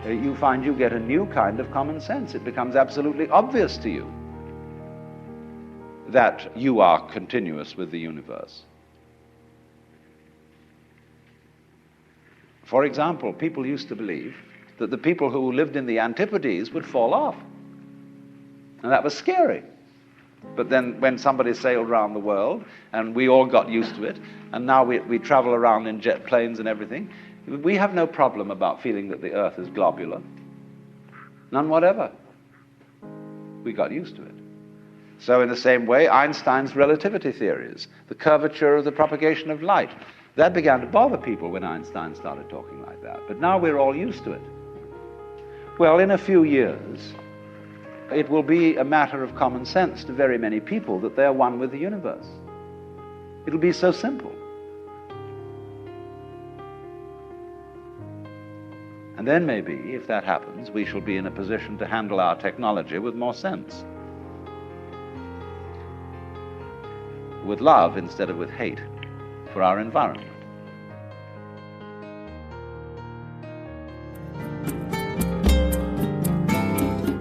you find you get a new kind of common sense. It becomes absolutely obvious to you that you are continuous with the universe. For example, people used to believe that the people who lived in the Antipodes would fall off. And that was scary. But then when somebody sailed around the world, and we all got used to it, and now we travel around in jet planes and everything, we have no problem about feeling that the Earth is globular. None whatever. We got used to it. So in the same way, Einstein's relativity theories, the curvature of the propagation of light, that began to bother people when Einstein started talking like that. But now we're all used to it. Well, in a few years, it will be a matter of common sense to very many people that they're one with the universe. It'll be so simple. And then maybe, if that happens, we shall be in a position to handle our technology with more sense. With love instead of with hate for our environment.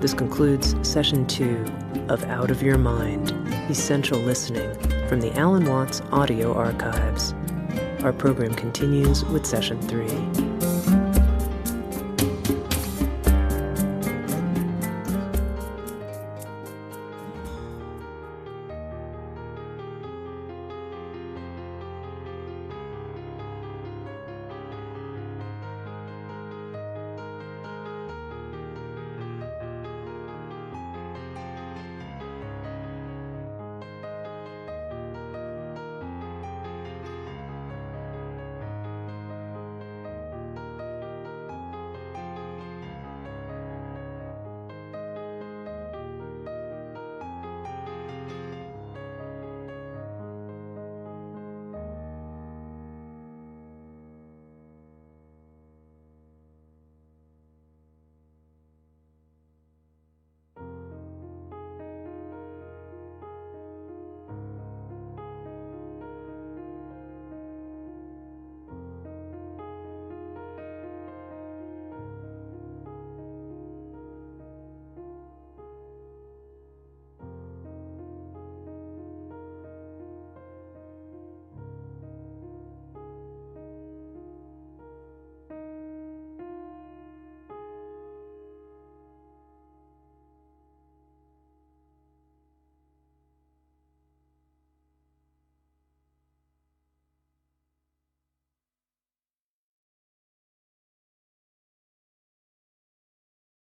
This concludes Session 2 of Out of Your Mind, Essential Listening from the Alan Watts Audio Archives. Our program continues with Session 3.